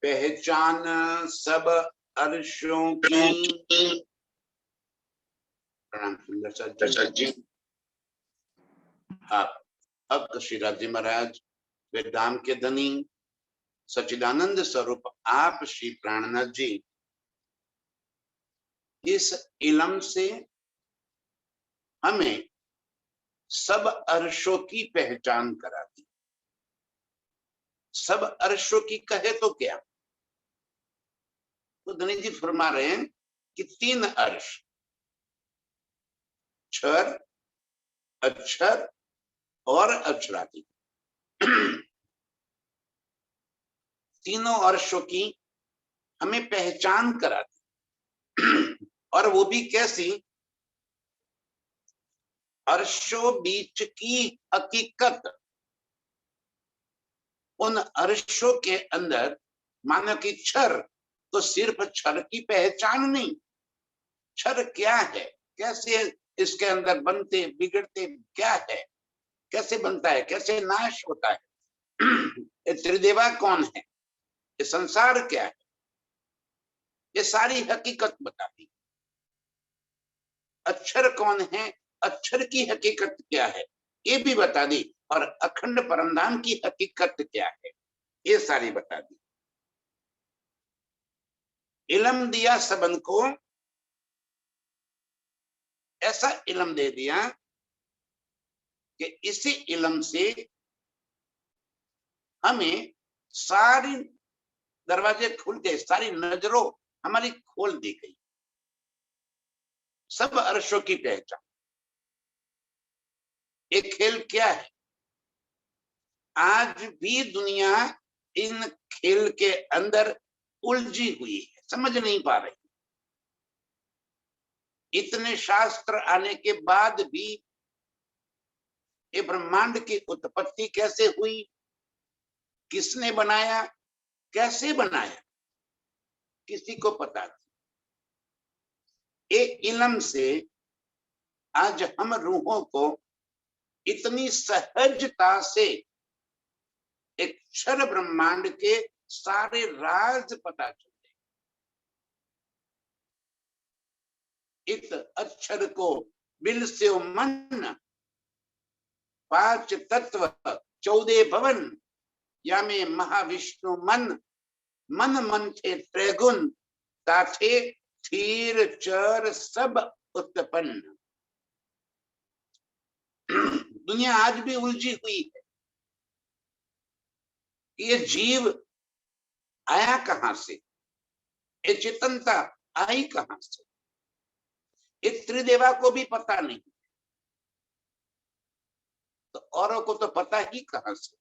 पहचान सब अर्शों की। प्रणाम सुंदर जी। आप अब श्री राजी महाराज वेदांत के धनी सच्चिदानंद स्वरूप आप श्री प्राणनाथ जी इस इलम से हमें सब अर्शों की पहचान करा दी। सब अर्शों की कहे तो क्या, तो धनी जी फरमा रहे हैं कि 3 अर्श, क्षर, अक्षर और अक्षरादि, तीनों अर्शों की हमें पहचान करा दी। और वो भी कैसी, अर्शों बीच की हकीकत। उन अर्शों के अंदर मानो कि क्षर, तो सिर्फ क्षर की पहचान नहीं, क्षर क्या है, कैसे इसके अंदर बनते बिगड़ते क्या है, कैसे बनता है, कैसे नाश होता है, ये त्रिदेवा कौन है, ये संसार क्या है, ये सारी हकीकत बता दी। अक्षर कौन है, अक्षर की हकीकत क्या है, ये भी बता दी। और अखंड परमधाम की हकीकत क्या है, ये सारी बता दी। इलम दिया सबन को, ऐसा इलम दे दिया कि इसी इलम से हमें सारी दरवाजे खुल गए, सारी नजरों हमारी खोल दी गई। सब अर्शों की पहचान। एक खेल क्या है, आज भी दुनिया इन खेल के अंदर उलझी हुई है, समझ नहीं पा रही। इतने शास्त्र आने के बाद भी ये ब्रह्मांड की उत्पत्ति कैसे हुई, किसने बनाया, कैसे बनाया, किसी को पता नहीं। एक इलम से आज हम रूहों को इतनी सहजता से एक क्षर ब्रह्मांड के सारे राज पता चलते। इस अक्षर को बिल से मन, 5 तत्व 14 भवन, या में महाविष्णु मन, मन मन थे त्रैगुण, ताथे थीर चर सब उत्पन्न। दुनिया आज भी उलझी हुई है, ये जीव आया कहां से, ये चेतनता आई कहां से, इस त्रिदेवा को भी पता नहीं, तो औरों को तो पता ही कहां से।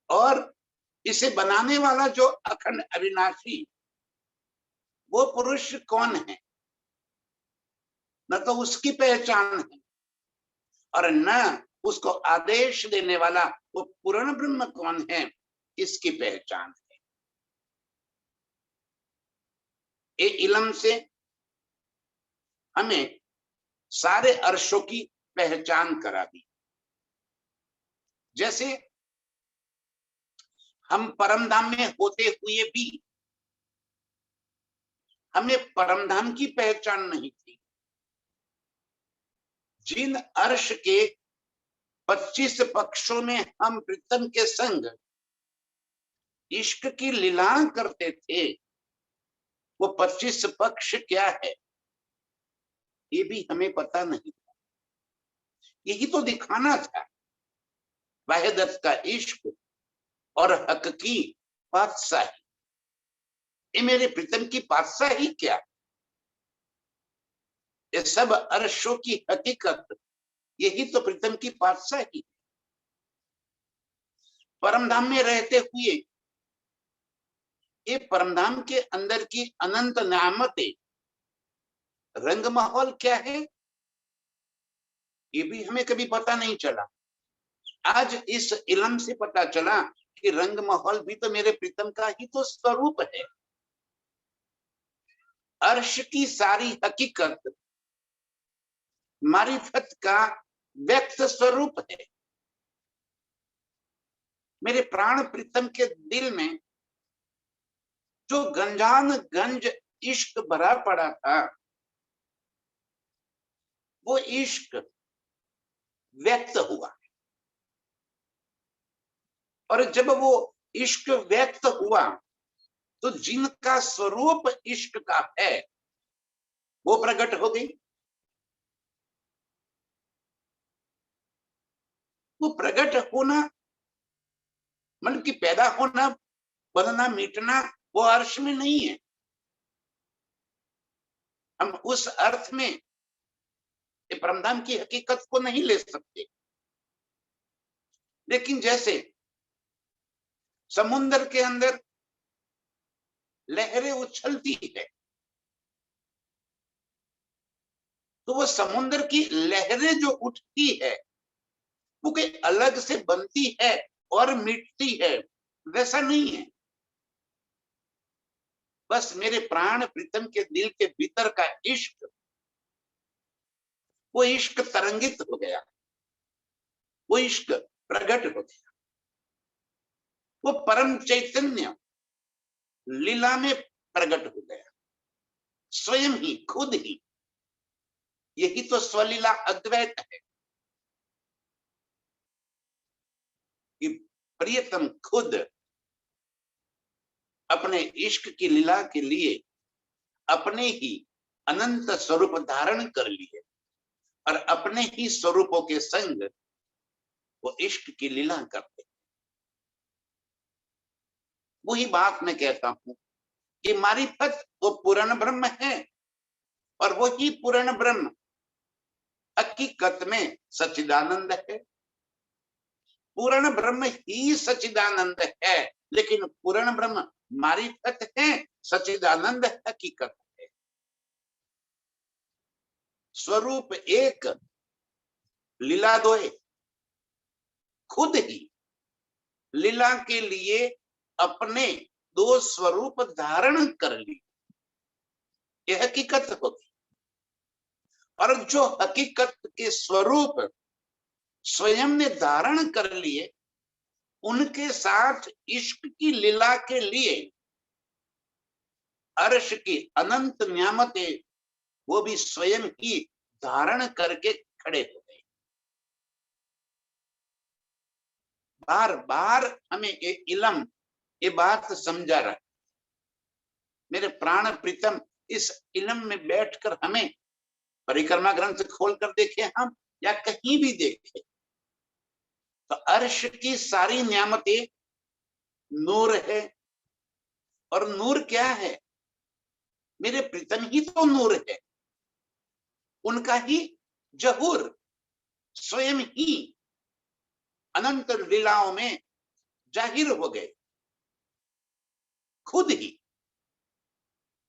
और इसे बनाने वाला जो अखंड अविनाशी, वो पुरुष कौन है, न तो उसकी पहचान है और न उसको आदेश देने वाला वो पूर्ण ब्रह्म कौन है, इसकी पहचान है। ये इलम से हमें सारे अर्शों की पहचान करा दी। जैसे हम परमधाम में होते हुए भी हमें परमधाम की पहचान नहीं थी। जिन अर्श के 25 पक्षों में हम प्रीतम के संग इश्क की लीला करते थे, वो 25 पक्ष क्या है, ये भी हमें पता नहीं था। यही तो दिखाना था, वाहिदत का इश्क और हक की बादशाही। ये मेरे प्रीतम की बादशाही क्या, ये सब अर्शों की हकीकत, यही तो प्रीतम की बादशाही। परमधाम में रहते हुए ये परमधाम के अंदर की अनंत नियामतें, रंग माहौल क्या है, ये भी हमें कभी पता नहीं चला। आज इस इलम से पता चला कि रंग माहौल भी तो मेरे प्रीतम का ही तो स्वरूप है। अर्श की सारी हकीकत मारिफत का व्यक्त स्वरूप है। मेरे प्राण प्रीतम के दिल में जो गंजान गंज इश्क भरा पड़ा था, वो इश्क व्यक्त हुआ। और जब वो इश्क व्यक्त हुआ तो जिनका स्वरूप इश्क का है वो प्रकट हो गई। वो प्रकट होना मतलब कि पैदा होना, बनना, मिटना, वो अर्श में नहीं है। हम उस अर्थ में परमधाम की हकीकत को नहीं ले सकते। लेकिन जैसे समुद्र के अंदर लहरें उछलती है, तो वो समुद्र की लहरें जो उठती है वो कोई अलग से बनती है और मिटती है, वैसा नहीं है। बस मेरे प्राण प्रीतम के दिल के भीतर का इश्क, वो इश्क तरंगित हो गया, वो इश्क प्रकट हो गया। वो परम चैतन्य लीला में प्रकट हो गया, स्वयं ही, खुद ही। यही तो स्वलीला अद्वैत है कि प्रियतम खुद अपने इश्क की लीला के लिए अपने ही अनंत स्वरूप धारण कर लिए और अपने ही स्वरूपों के संग वो इश्क की लीला करते। वही बात मैं कहता हूं कि मारिफत वो पूर्ण ब्रह्म है और वही पूर्ण ब्रह्म हकीकत में सच्चिदानंद है। पूर्ण ब्रह्म ही सच्चिदानंद है, लेकिन पूर्ण ब्रह्म मारिफत है, सच्चिदानंद हकीकत है। स्वरूप एक, लीला दोए। खुद ही लीला के लिए अपने दो स्वरूप धारण कर लिए, यह हकीकत होगी। और जो हकीकत के स्वरूप स्वयं ने धारण कर लिए, उनके साथ इश्क की लीला के लिए अर्श की अनंत नियामतें वो भी स्वयं ही धारण करके खड़े हो गए। बार बार हमें ये इलम, ये बात समझा रहा। मेरे प्राण प्रीतम, इस इलम में बैठकर हमें परिक्रमा ग्रंथ खोलकर देखे हम या कहीं भी देखे, तो अर्श की सारी नियामतें नूर है। और नूर क्या है? मेरे प्रीतम ही तो नूर है, उनका ही जहूर स्वयं ही अनंत लीलाओं में जाहिर हो गए, खुद ही।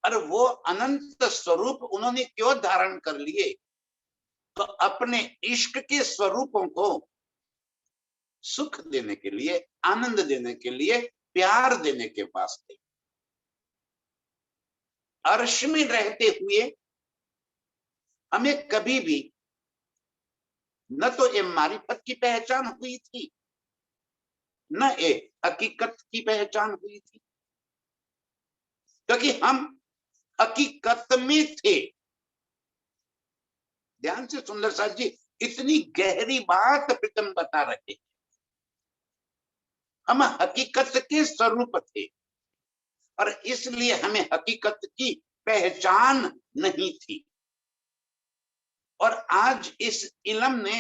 और वो अनंत स्वरूप उन्होंने क्यों धारण कर लिए? तो अपने इश्क के स्वरूपों को सुख देने के लिए, आनंद देने के लिए, प्यार देने के वास्ते। अर्श में रहते हुए हमें कभी भी न तो ये मारिफत की पहचान हुई थी, न ये हकीकत की पहचान हुई थी, क्योंकि हम हकीकत में थे। ध्यान से सुंदर साथ जी, इतनी गहरी बात प्रीतम बता रहे। हम हकीकत के स्वरूप थे और इसलिए हमें हकीकत की पहचान नहीं थी। और आज इस इल्म ने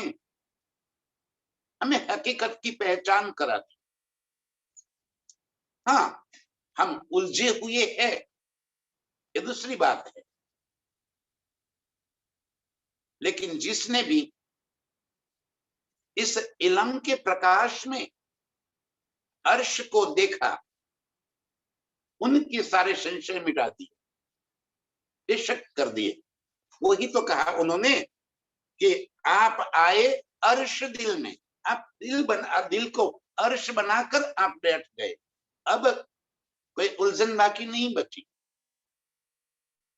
हमें हकीकत की पहचान करा दी। हाँ, हम उलझे हुए हैं, ये दूसरी बात है। लेकिन जिसने भी इस इल्म के प्रकाश में अर्श को देखा, उनके सारे संशय मिटा दिए, बेशक कर दिए। वही तो कहा उन्होंने कि आप आए अर्श दिल में, आप दिल को अर्श बनाकर आप बैठ गए। अब कोई उलझन बाकी नहीं बची,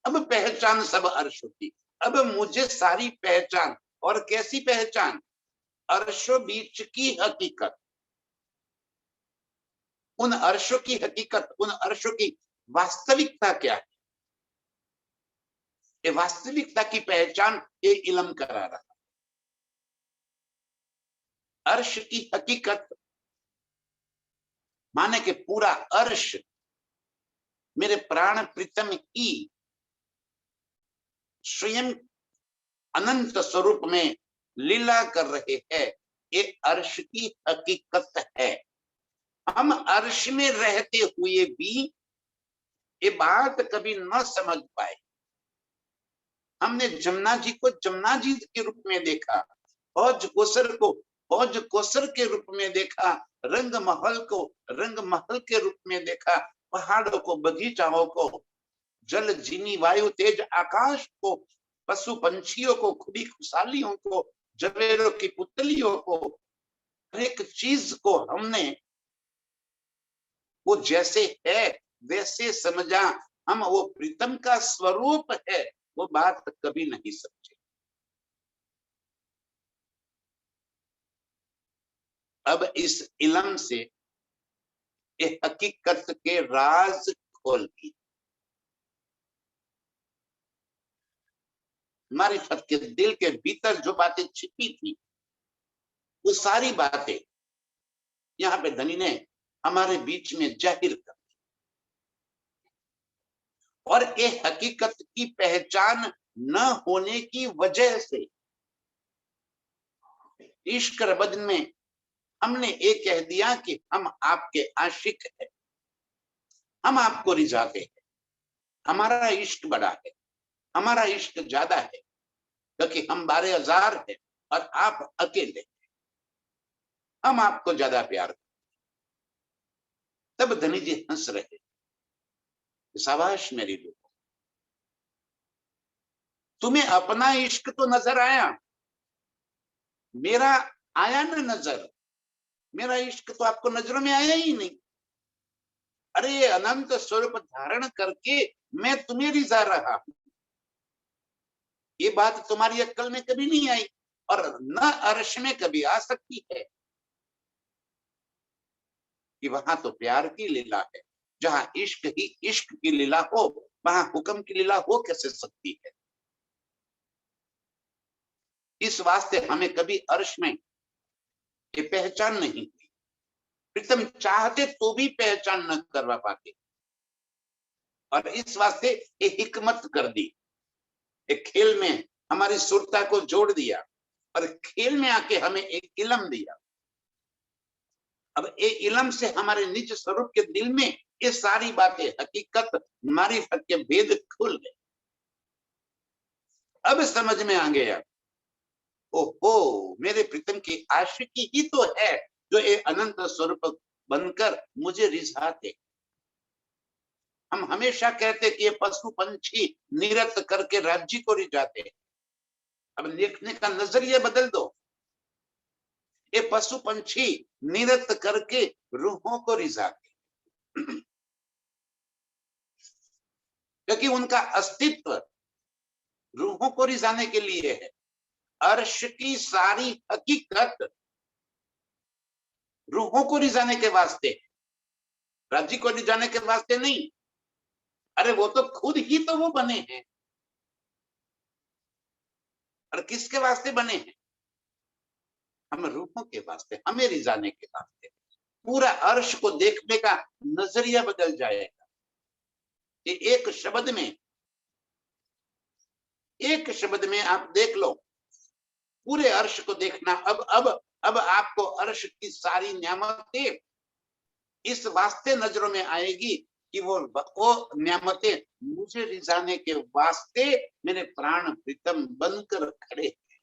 अब पहचान सब अर्श होती। अब मुझे सारी पहचान, और कैसी पहचान? अर्शो बीच की हकीकत। उन अर्शों की हकीकत, उन अर्शों की वास्तविकता क्या है, ये वास्तविकता की पहचान ये इल्म करा रहा। अर्श की हकीकत माने कि पूरा अर्श मेरे प्राण प्रीतम ही स्वयं अनंत स्वरूप में लीला कर रहे हैं, ये अर्श की हकीकत है। हम अर्श में रहते हुए भी ये बात कभी न समझ पाए। हमने जमुना जी को जमुना जी के रूप में देखा, हौज कोसर को हौज कोसर के रूप में देखा, रंग महल को रंग महल के रूप में देखा, पहाड़ों को, बगीचाओं को, जल जीनी वायु तेज आकाश को, पशु पंछियों को, खुदी खुशहालियों को, जवेरों की पुतलियों को, हर एक चीज को हमने वो जैसे है वैसे समझा। हम वो प्रीतम का स्वरूप है वो बात कभी नहीं समझे। अब इस इल्म से ये हकीकत के राज खोल दिए। मारिफत के दिल के भीतर जो बातें छिपी थी वो सारी बातें यहाँ पे धनी ने हमारे बीच में जाहिर कर दी। और ये हकीकत की पहचान न होने की वजह से इश्क रबद में हमने ये कह दिया कि हम आपके आशिक हैं, हम आपको रिझाते हैं, हमारा इश्क बड़ा है, हमारा इश्क ज्यादा है, क्योंकि हम 12,000 हैं और आप अकेले हैं, हम आपको ज्यादा प्यार करते। तब धनी जी हंस रहे, शाबाश मेरी लोगों, तुम्हें अपना इश्क तो नजर आया, मेरा आया ना नजर, मेरा इश्क तो आपको नजरों में आया ही नहीं। अरे ये अनंत स्वरूप धारण करके मैं तुम्हें रिझा रहा हूं, ये बात तुम्हारी अक्ल में कभी नहीं आई और न अर्श में कभी आ सकती है कि वहां तो प्यार की लीला है। जहां इश्क ही इश्क की लीला हो वहां हुक्म की लीला हो कैसे सकती है। इस वास्ते हमें कभी अर्श में ये पहचान नहीं हुई, प्रीतम चाहते तो भी पहचान न करवा पाते। और इस वास्ते ये हिकमत कर दी, एक खेल में हमारी सुरता को जोड़ दिया और खेल में आके हमें एक इल्म दिया। अब ये इल्म से हमारे निज स्वरूप के दिल में ये सारी बातें हकीकत मारिफत के भेद खुल गए। अब समझ में आ गया, ओहो मेरे प्रीतम की आशिकी ही तो है जो ये अनंत स्वरूप बनकर मुझे रिझाते। हम हमेशा कहते कि ये पशु पंछी निरत करके राज्य को रिझाते, अब देखने का नजरिया बदल दो, ये पशु पंछी निरत करके रूहों को रिझाते, क्योंकि उनका अस्तित्व रूहों को रिझाने के लिए है। अर्श की सारी हकीकत रूहों को रिझाने के वास्ते, राज्य को रिझाने के वास्ते नहीं। अरे वो तो खुद ही तो वो बने हैं, और किसके वास्ते बने हैं? हम रूहों के वास्ते, हमें रिझाने के वास्ते। पूरा अर्श को देखने का नजरिया बदल जाएगा। ये एक शब्द में आप देख लो, पूरे अर्श को देखना। अब आपको अर्श की सारी नियामतें इस वास्ते नजरों में आएगी कि वो नियामतें मुझे रिझाने के वास्ते मेरे प्राण प्रीतम बनकर खड़े हैं।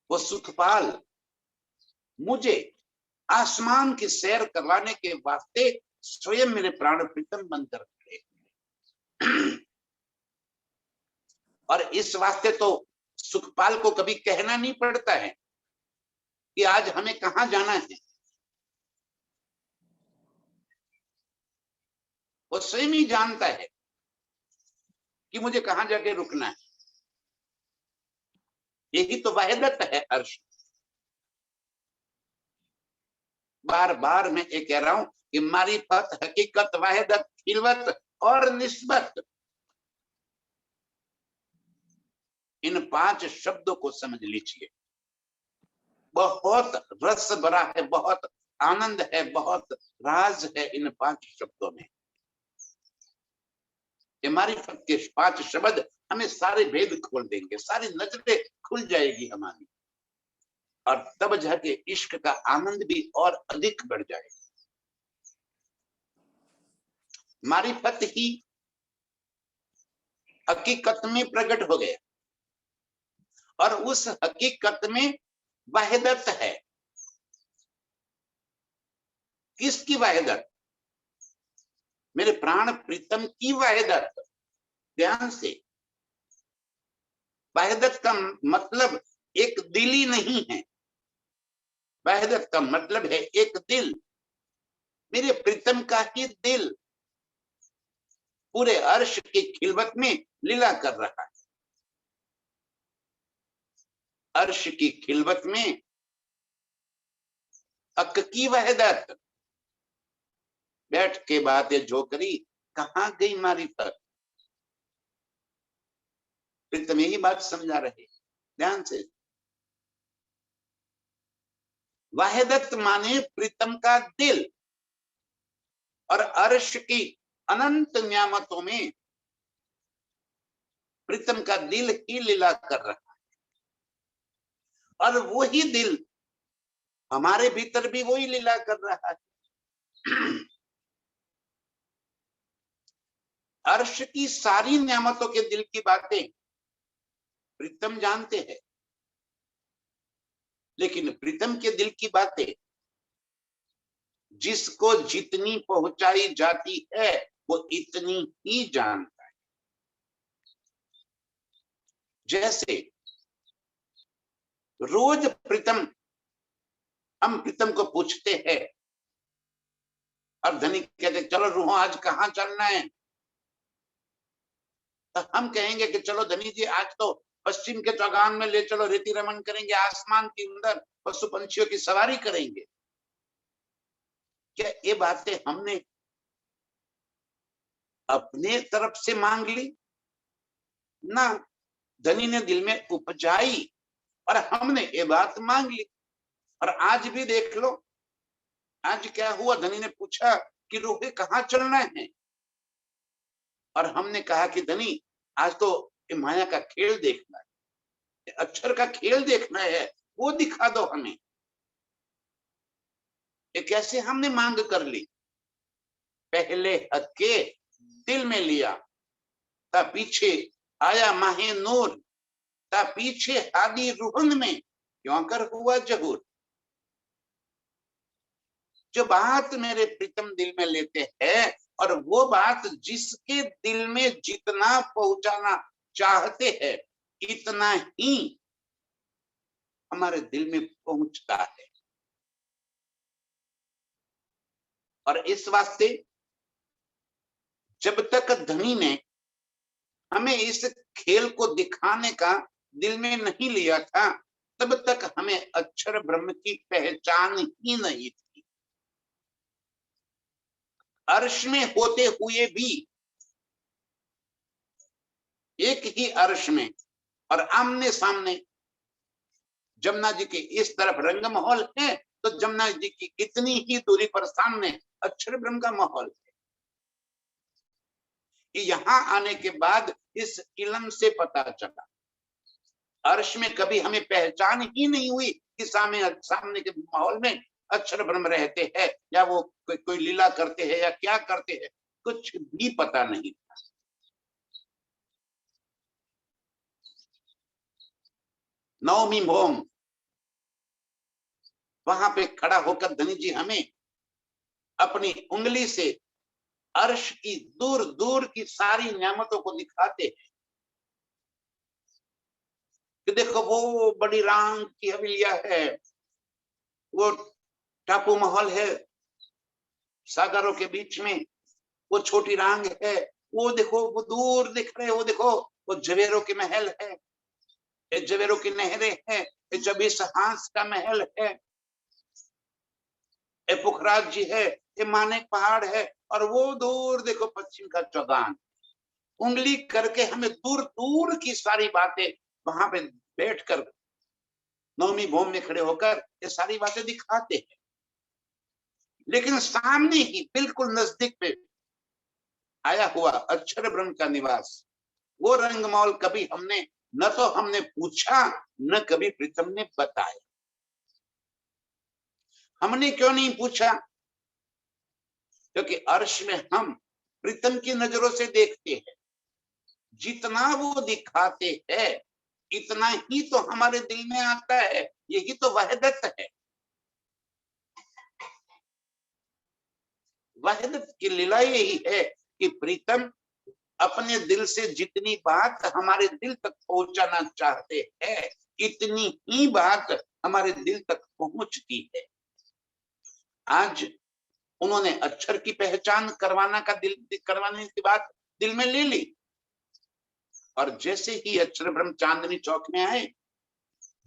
वो सुखपाल मुझे आसमान की सैर करवाने के वास्ते स्वयं मेरे प्राण प्रीतम बनकर खड़े हैं। और इस वास्ते तो सुखपाल को कभी कहना नहीं पड़ता है कि आज हमें कहां जाना है, वो स्वयं ही जानता है कि मुझे कहां जाके रुकना है। यही तो वाहिदत है अर्श। बार बार मैं ये कह रहा हूं कि मारिफत, हकीकत, वाहिदत, खिलवत और निस्बत, इन 5 शब्दों को समझ लीजिए। बहुत रस भरा है, बहुत आनंद है, बहुत राज है इन 5 शब्दों में। ये मारिफत के 5 शब्द हमें सारे भेद खोल देंगे, सारी नजरें खुल जाएगी हमारी, और तब जाके इश्क का आनंद भी और अधिक बढ़ जाएगा। मारिफत ही हकीकत में प्रकट हो गया, और उस हकीकत में वाहिदत है। किसकी वाहिदत? मेरे प्राण प्रीतम की वाहिदत। ध्यान से, वाहिदत का मतलब एक दिल ही नहीं है, वाहिदत का मतलब है एक दिल। मेरे प्रीतम का ही दिल पूरे अर्श की खिलवत में लीला कर रहा है। अर्श की खिलवत में हक की वहदत। बैठ के बातें जो करी, कहां गई मारिफत? प्रीतम यही बात समझा रहे, ध्यान से। वाहिदत माने प्रीतम का दिल, और अर्श की अनंत नियामतों में प्रीतम का दिल ही लीला कर रहा है। और वही दिल हमारे भीतर भी वही लीला कर रहा है। अर्श की सारी नियामतों के दिल की बातें प्रीतम जानते हैं, लेकिन प्रीतम के दिल की बातें जिसको जितनी पहुंचाई जाती है वो इतनी ही जानता है। जैसे रोज प्रीतम, हम प्रीतम को पूछते हैं, और धनी कहते चलो रूहो आज कहाँ चलना है, तो हम कहेंगे कि चलो धनी जी आज तो पश्चिम के चौगान में ले चलो, रेती रमन करेंगे, आसमान के अंदर पशु पंछियों की सवारी करेंगे। क्या ये बातें हमने अपने तरफ से मांग ली? ना, धनी ने दिल में उपजाई और हमने ये बात मांग ली। और आज भी देख लो, आज क्या हुआ, धनी ने पूछा कि रोहे कहाँ चलना है, और हमने कहा कि धनी आज तो ये माया का खेल देखना है, अक्षर का खेल देखना है, वो दिखा दो हमें। ये कैसे हमने मांग कर ली? पहले हक्के दिल में लिया, ता पीछे आया माहे नूर, ता पीछे हादी रूहन में क्यों कर हुआ जहूर। जो बात मेरे प्रीतम दिल में लेते हैं, और वो बात जिसके दिल में जितना पहुंचाना चाहते हैं, इतना ही हमारे दिल में पहुंचता है। और इस वास्ते जब तक धनी ने हमें इस खेल को दिखाने का दिल में नहीं लिया था, तब तक हमें अक्षर ब्रह्म की पहचान ही नहीं थी। अर्श में होते हुए भी, एक ही अर्श में और आमने सामने, जमुना जी के इस तरफ रंग माहौल है, तो जमुना जी की इतनी ही दूरी पर सामने अक्षर ब्रह्म का माहौल है। यहां आने के बाद इस इल्म से पता चला, अर्श में कभी हमें पहचान ही नहीं हुई कि सामने के माहौल में अक्षर ब्रह्म रहते हैं, या वो कोई लीला करते हैं या क्या करते हैं, कुछ भी पता नहीं था। नवमी भोम, वहां पे खड़ा होकर धनी जी हमें अपनी उंगली से अर्श की दूर दूर की सारी नियामतों को दिखाते हैं कि देखो वो बड़ी रांग की हवेलिया है, वो टापू महल है सागरों के बीच में, वो छोटी रांग है, वो देखो वो दूर दिख रहे, वो देखो वो जवेरों के महल है, ये जवेरों की नहरें हैं, ये 24 हांस का महल है, ये पुखराज जी है, ये मानेक पहाड़ है, और वो दूर देखो पश्चिम का चौगान। उंगली करके हमें दूर दूर की सारी बातें वहां पे बैठकर नवमी भूमि में खड़े होकर ये सारी बातें दिखाते हैं। लेकिन सामने ही बिल्कुल नजदीक पे आया हुआ अक्षर ब्रह्म का निवास, वो रंगमौल कभी हमने न तो हमने पूछा, न कभी प्रीतम ने बताया। हमने क्यों नहीं पूछा? क्योंकि अर्श में हम प्रीतम की नजरों से देखते हैं। जितना वो दिखाते हैं इतना ही तो हमारे दिल में आता है। यही तो वहदत है। वहदत की लीला यही है कि प्रीतम अपने दिल से जितनी बात हमारे दिल तक पहुंचाना चाहते हैं, इतनी ही बात हमारे दिल तक पहुंचती है। आज उन्होंने अक्षर की पहचान करवाने की बात दिल में ले ली, और जैसे ही अक्षर ब्रह्म चांदनी चौक में आए,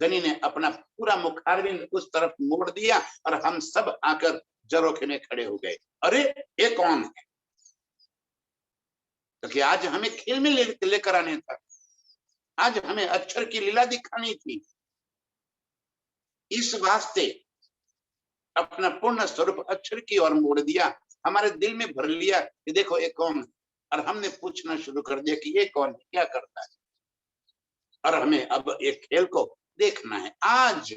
धनी ने अपना पूरा मुखारविंद उस तरफ मोड़ दिया और हम सब आकर जरोखे में खड़े हो गए। अरे ये कौन है? क्योंकि आज हमें खेल में लेकर आने था, आज हमें अक्षर की लीला दिखानी थी। इस वास्ते अपना पूर्ण स्वरूप अक्षर की ओर मोड़ दिया, हमारे दिल में भर लिया कि देखो ये कौन है, और हमने पूछना शुरू कर दिया कि ये कौन है, क्या करता है, और हमें अब एक खेल को देखना है। आज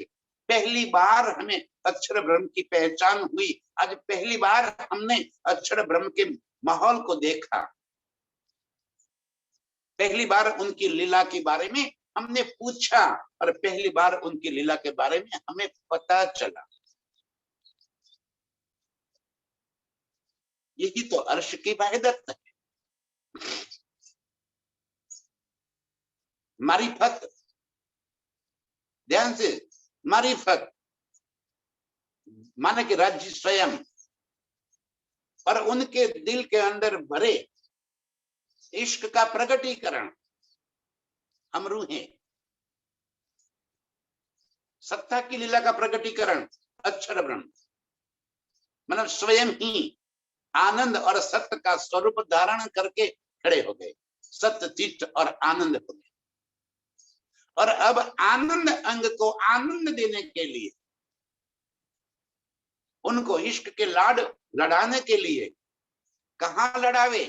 पहली बार हमें अक्षर ब्रह्म की पहचान हुई। आज पहली बार हमने अक्षर ब्रह्म के माहौल को देखा। पहली बार उनकी लीला के बारे में हमने पूछा, और पहली बार उनकी लीला के बारे में हमें पता चला। यही तो अर्श की वहदत है। मारिफत, ध्यान से, मारिफत माने कि राज्य स्वयं, और उनके दिल के अंदर भरे इश्क का प्रकटीकरण हम रूहें। सत्ता की लीला का प्रकटीकरण अक्षर ब्रह्म, मतलब स्वयं ही आनंद और सत्य का स्वरूप धारण करके खड़े हो गए। सत्य, चित्त और आनंद हो गए। और अब आनंद अंग को आनंद देने के लिए, उनको इश्क के लाड लड़ाने के लिए, कहां लड़ावे?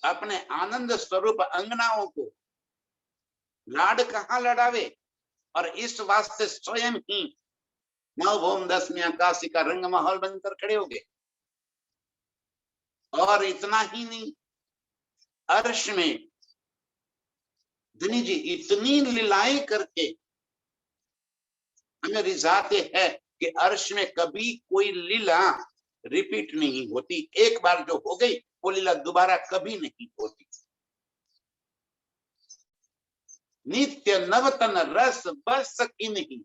अपने आनंद स्वरूप अंगनाओं को लाड कहां लड़ावे? और इस वास्ते स्वयं ही नवभूम 10वीं आकाशी का रंग माहौल बनकर खड़े हो गए। और इतना ही नहीं, अर्श में धनी जी इतनी लीलाएं करके हमें रिझाते हैं कि अर्श में कभी कोई लीला रिपीट नहीं होती। एक बार जो हो गई वो लीला दोबारा कभी नहीं होती। नित्य नवतन रस बस की नहीं,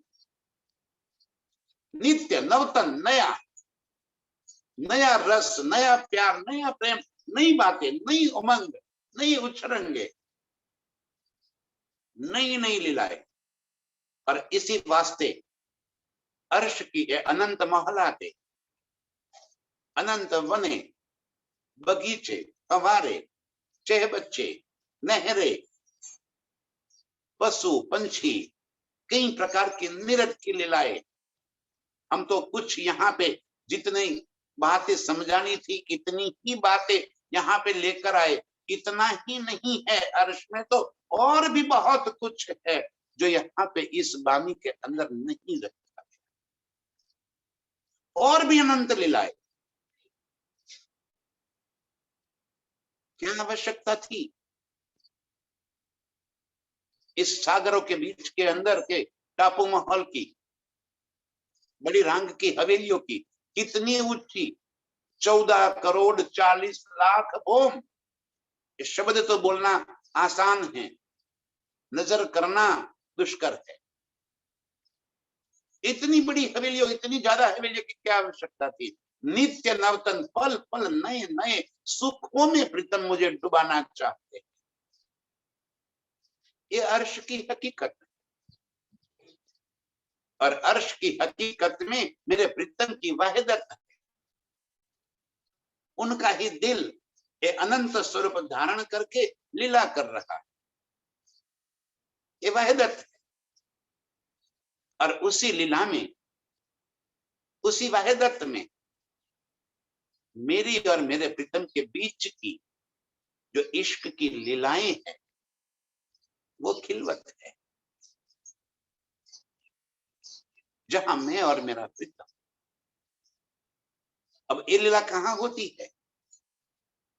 नित्य नवतन, नया नया रस, नया प्यार, नया प्रेम, नई बातें, नई उमंग, नई उछरंगे, नई नई लीलाएं। और इसी वास्ते अर्श की अनंत महलाते, अनंत वने, बगीचे, फव्वारे, चह बच्चे, नहरें, पशु पंछी, कई प्रकार की निरत की लीलाएं। हम तो कुछ यहाँ पे जितनी बातें समझानी थी इतनी ही बातें यहाँ पे लेकर आए। इतना ही नहीं है, अर्श में तो और भी बहुत कुछ है जो यहाँ पे इस वाणी के अंदर नहीं रखा है। और भी अनंत लीलाएं। क्या आवश्यकता थी इस सागरों के बीच के अंदर के टापू महल की, बड़ी रंग की हवेलियों की, कितनी ऊंची, 14 करोड़ 40 लाख भूम। ये शब्द तो बोलना आसान है, नजर करना दुष्कर है। इतनी बड़ी हवेलियों, इतनी ज्यादा हवेलियों की क्या आवश्यकता थी? नित्य नवतन, पल पल नए नए सुखों में प्रीतम मुझे डुबाना चाहते। ये अर्श की हकीकत है। और अर्श की हकीकत में मेरे प्रीतम की वहदत है। उनका ही दिल ये अनंत स्वरूप धारण करके लीला कर रहा है, ये वहदत है। और उसी लीला में, उसी वहदत में मेरी और मेरे प्रीतम के बीच की जो इश्क की लीलाएं हैं वो खिलवत है, जहां मैं और मेरा प्रीतम। अब ये लीला कहां होती है?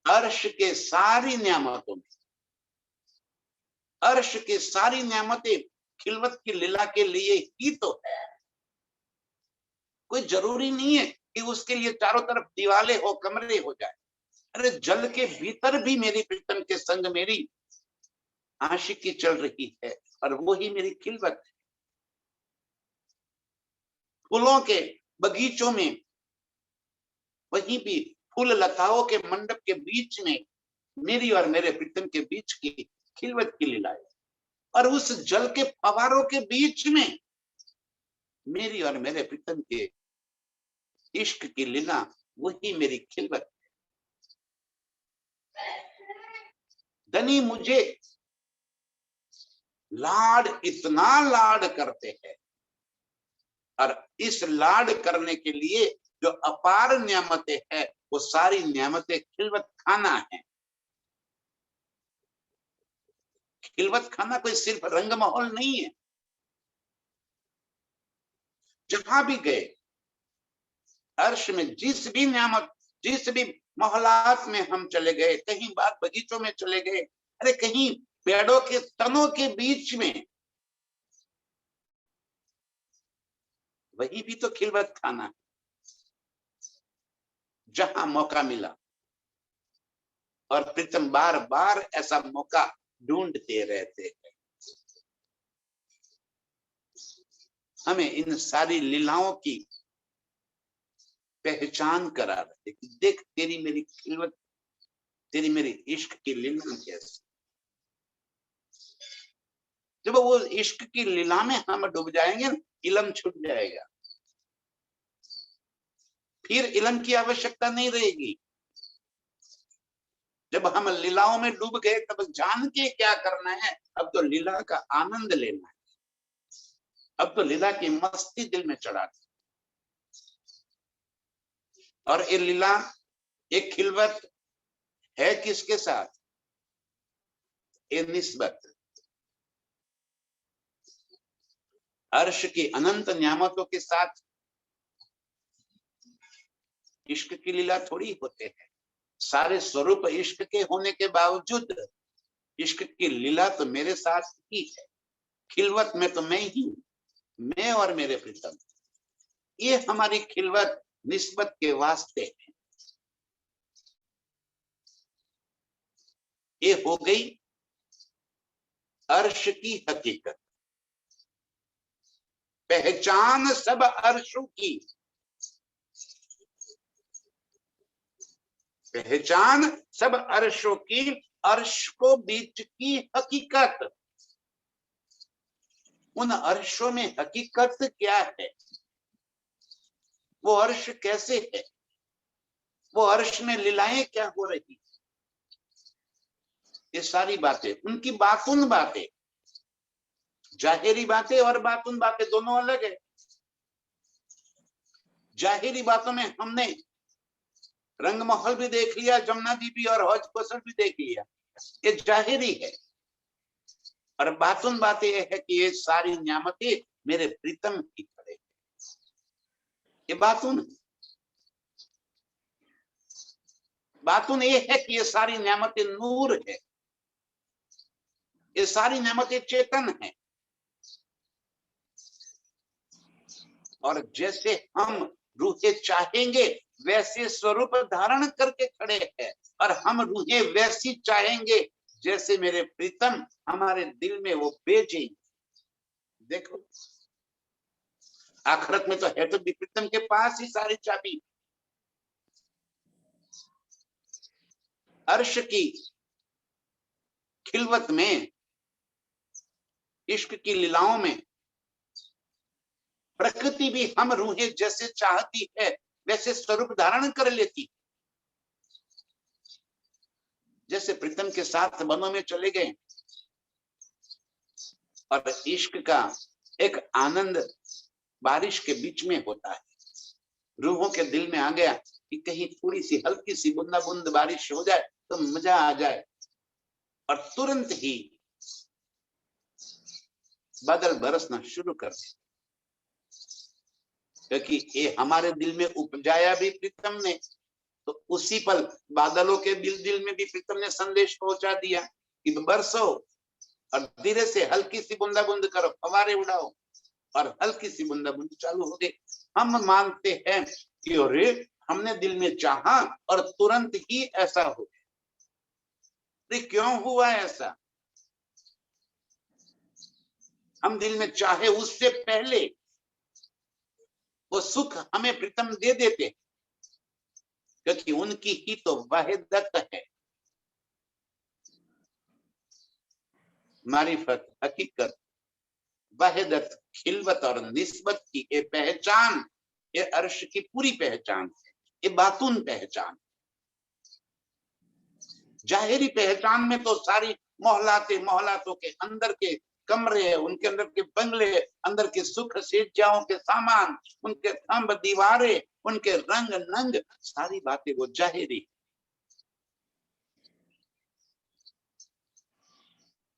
अर्श के सारी नियामतों में। अर्श की सारी नियामतें खिलवत की लीला के लिए ही तो है। कोई जरूरी नहीं है कि उसके लिए चारों तरफ दीवाले हो, कमरे हो जाए। अरे जल के भीतर भी मेरी प्रीतम के संग मेरी आशिकी चल रही है, और वो ही मेरी खिलवत है। फूलों के बगीचों में, वहीं भी फूल लताओं के मंडप के बीच में मेरी और मेरे प्रीतम के बीच की खिलवत की लीला है। और उस जल के फवारों के बीच में मेरी और मेरे प्रीतम के इश्क की लीला, वही मेरी खिलवत है। धनी मुझे लाड इतना लाड करते हैं, और इस लाड करने के लिए जो अपार नियामतें हैं वो सारी नियामतें खिलवत खाना है। खिलवत खाना कोई सिर्फ रंग माहौल नहीं है। जहां भी गए, अर्श में जिस भी नियामत, जिस भी मोहल्लात में हम चले गए, कहीं बाग बगीचों में चले गए, अरे कहीं पेड़ों के तनों के बीच में, वही भी तो खिलवत खाना है। जहां मौका मिला, और प्रीतम बार बार ऐसा मौका ढूंढते रहते हैं। हमें इन सारी लीलाओं की पहचान करा रहे कि देख तेरी मेरी खिलवत, तेरी मेरी इश्क की लीला कैसी। जब वो इश्क की लीला में हम डूब जाएंगे, इलम छूट जाएगा, फिर इलम की आवश्यकता नहीं रहेगी। जब हम लीलाओं में डूब गए तब जान के क्या करना है, अब तो लीला का आनंद लेना है, अब तो लीला की मस्ती दिल में चढ़ा दी। और ये लीला, एक खिलवत है किसके साथ? ये निस्बत अर्श की अनंत नियामतों के साथ इश्क की लीला थोड़ी होते हैं। सारे स्वरूप इश्क के होने के बावजूद इश्क की लीला तो मेरे साथ ही है। खिलवत में तो मैं ही हूं, मैं और मेरे प्रीतम। ये हमारी खिलवत निस्बत के वास्ते है। ये हो गई अर्श की हकीकत। पहचान सब अर्शों की, पहचान सब अर्शों की, अर्श को बीच की हकीकत। उन अर्शों में हकीकत क्या है? वो अर्श कैसे है? वो अर्श में लीलाएं क्या हो रही? ये सारी बातें, उनकी बातुन बातें, जाहिरी बातें और बातुन बातें दोनों अलग है। जाहिरी बातों में हमने रंग महल भी देख लिया, जमुना जी भी और हौज कौसर भी देख लिया, ये जाहिरी है। और बातुन बातें यह है कि ये सारी नियामतें मेरे प्रीतम की खड़े, ये बातुन। बातुन ये है कि ये सारी नियामतें नूर है, ये सारी नियामतें चेतन है। और जैसे हम रूहे चाहेंगे वैसे स्वरूप धारण करके खड़े हैं, और हम रूहे वैसी चाहेंगे जैसे मेरे प्रीतम हमारे दिल में वो भेजेंगे। देखो आखिरत में तो है तो प्रीतम के पास ही सारी चाबी। अर्श की खिलवत में, इश्क की लीलाओं में प्रकृति भी हम रूहें जैसे चाहती है वैसे स्वरूप धारण कर लेती। जैसे प्रीतम के साथ वनों में चले गए और इश्क का एक आनंद बारिश के बीच में होता है, रूहों के दिल में आ गया कि कहीं थोड़ी सी हल्की सी बूंदा बूंद बारिश हो जाए तो मजा आ जाए, और तुरंत ही बादल बरसना शुरू कर दे, क्योंकि ये हमारे दिल में उपजाया भी प्रीतम ने, तो उसी पल बादलों के दिल में भी प्रीतम ने संदेश पहुंचा दिया कि बरसो, और धीरे से हल्की सी बूंदा बूंद करो, फवारे उड़ाओ, और हल्की सी बूंदा बूंद चालू हो गई। हम मानते हैं कि अरे हमने दिल में चाहा और तुरंत ही ऐसा हो गया। क्यों हुआ ऐसा? हम दिल में चाहे उससे पहले वो सुख हमें प्रीतम दे देते, क्योंकि उनकी ही तो वाहिदत है, मारिफत, हकीकत, वाहिदत, खिलवत और निस्बत की ये पहचान, ये अर्श की पूरी पहचान है, ये बातून पहचान। जाहिरी पहचान में तो सारी मोहलातों के अंदर के कमरे, उनके अंदर के बंगले, अंदर के सुख सेज्जाओं के सामान, उनके थंब दीवारें, उनके रंग नंग, सारी बातें वो जाहिरी।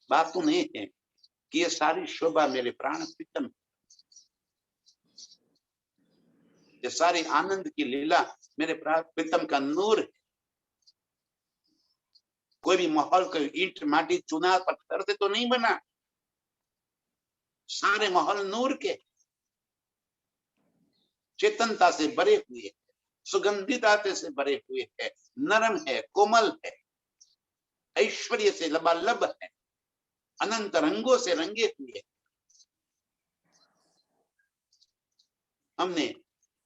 बात तो नहीं है कि ये सारी शोभा मेरे प्राण प्रीतम, ये सारी आनंद की लीला मेरे प्राण प्रीतम का नूर है। कोई भी माहौल कोई ईंट माटी चुना पत्थर से तो नहीं बना, सारे माहौल नूर के, चेतनता से भरे हुए, सुगंधिता से भरे हुए है, नरम है, कोमल है, ऐश्वर्य से लबालब है, अनंत रंगों से रंगे हुए। हमने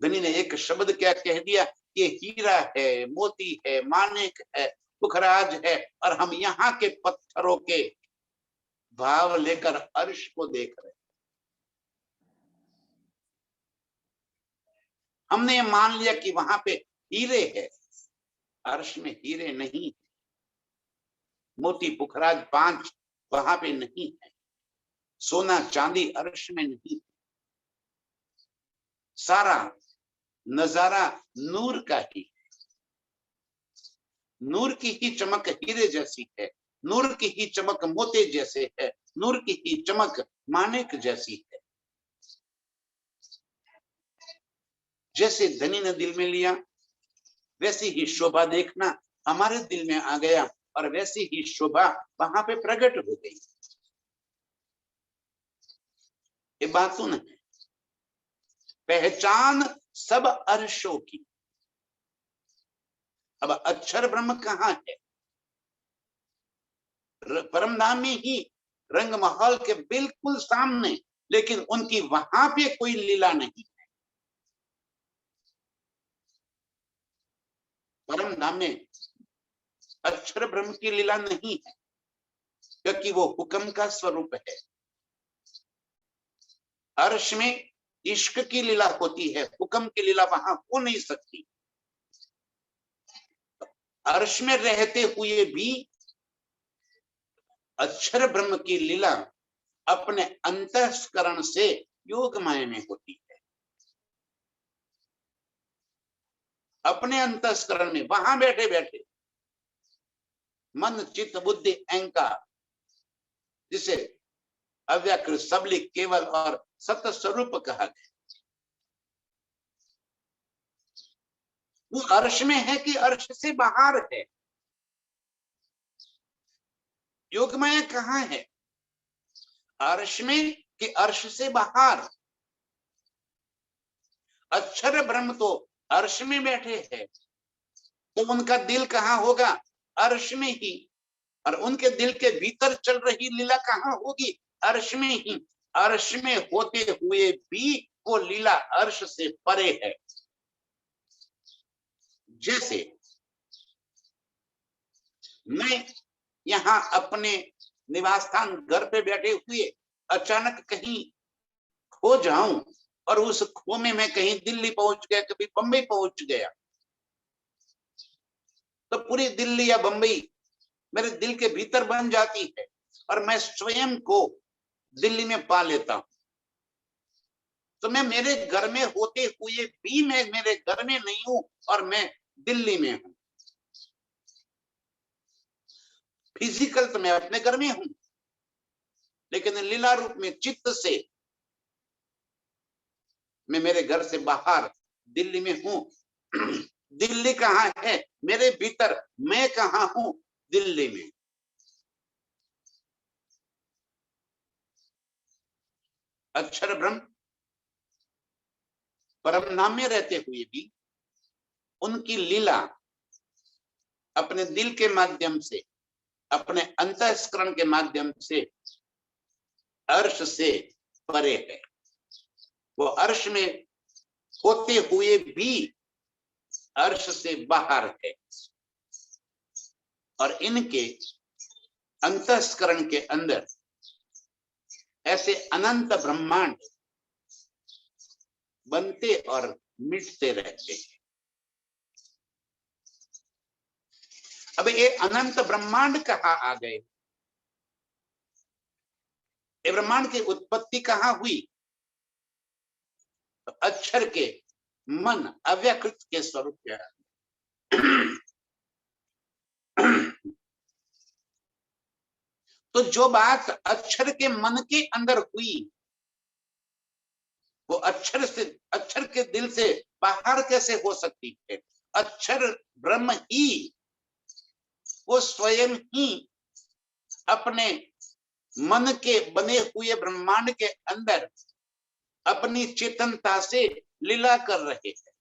धनी ने एक शब्द क्या कह दिया, ये हीरा है, मोती है, मानिक है, पुखराज है, और हम यहाँ के पत्थरों के भाव लेकर अर्श को देख रहे। हमने मान लिया कि वहां पे हीरे है, अर्श में हीरे नहीं, मोती पुखराज 5 वहां पे नहीं है, सोना चांदी अर्श में नहीं, सारा नजारा नूर का ही, नूर की ही चमक हीरे जैसी है, नूर की ही चमक मोती जैसे है, नूर की ही चमक मानिक जैसी है। जैसे धनी ने दिल में लिया वैसी ही शोभा देखना हमारे दिल में आ गया, और वैसी ही शोभा वहां पे प्रकट हो गई। ये बात सुन, पहचान सब अर्शों की। अब अक्षर ब्रह्म कहाँ है? परमधाम में ही, रंग महल के बिल्कुल सामने, लेकिन उनकी वहां पे कोई लीला नहीं है। परमधाम में अक्षर ब्रह्म की लीला नहीं है, क्योंकि वो हुक्म का स्वरूप है। अर्श में इश्क की लीला होती है, हुक्म की लीला वहां हो नहीं सकती। अर्श में रहते हुए भी अक्षर ब्रह्म की लीला अपने अंतःकरण से योगमाया में होती है, अपने अंतःकरण में, वहां बैठे बैठे, मन चित्त बुद्धि अहंकार, जिसे अव्याकृत सबलिक केवल और सत्य स्वरूप कहा गया, वो अर्श में है कि अर्श से बाहर है? योगमाया कहाँ है? अर्श में कि अर्श से बाहर? अक्षर ब्रह्म तो अर्श में बैठे हैं, तो उनका दिल कहाँ होगा? अर्श में ही। और उनके दिल के भीतर चल रही लीला कहाँ होगी? अर्श में ही। अर्श में होते हुए भी वो लीला अर्श से परे है। जैसे मैं यहाँ अपने निवास स्थान घर पे बैठे हुए अचानक कहीं खो जाऊं, और उस खो में मैं कहीं दिल्ली पहुंच गया, कभी बंबई पहुंच गया, तो पूरी दिल्ली या बंबई मेरे दिल के भीतर बन जाती है और मैं स्वयं को दिल्ली में पा लेता हूं। तो मैं मेरे घर में होते हुए भी मैं मेरे घर में नहीं हूं और मैं दिल्ली में हूं। फिजिकल तो मैं अपने घर में हूं, लेकिन लीला रूप में चित्त से मैं मेरे घर से बाहर दिल्ली में हूं। दिल्ली कहाँ है? मेरे भीतर। मैं कहाँ हूं? दिल्ली में। अक्षर ब्रह्म परम नाम में रहते हुए भी उनकी लीला अपने दिल के माध्यम से, अपने अंतःस्करण के माध्यम से अर्श से परे है। वो अर्श में होते हुए भी अर्श से बाहर है और इनके अंतःस्करण के अंदर ऐसे अनंत ब्रह्मांड बनते और मिटते रहते हैं। अब ये अनंत ब्रह्मांड कहाँ आ गए? ये ब्रह्मांड की उत्पत्ति कहाँ हुई? तो अक्षर के मन अव्यकृत के स्वरूप है। तो जो बात अक्षर के मन के अंदर हुई, वो अक्षर से, अक्षर के दिल से बाहर कैसे हो सकती है? अक्षर ब्रह्म ही, वो स्वयं ही अपने मन के बने हुए ब्रह्मांड के अंदर अपनी चेतनता से लीला कर रहे हैं।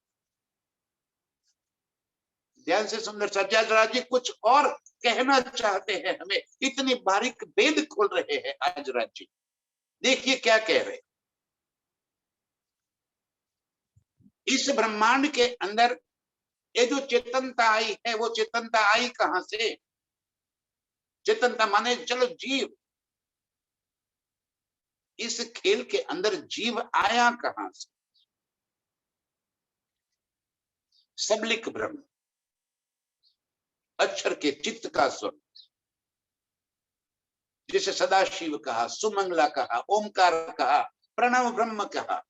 ध्यान से सुंदर सज्जाद जी कुछ और कहना चाहते हैं हमें, इतनी बारीक भेद खोल रहे हैं आज राज जी। देखिए क्या कह रहे हैं। इस ब्रह्मांड के अंदर ये जो चेतनता आई है, वो चेतनता आई कहां से? चेतनता माने चलो जीव। इस खेल के अंदर जीव आया कहां से? सबलिक ब्रह्म, अक्षर के चित्त का स्वरूप, जिसे सदाशिव कहा, सुमंगला कहा, ओमकार कहा, प्रणव ब्रह्म कहा,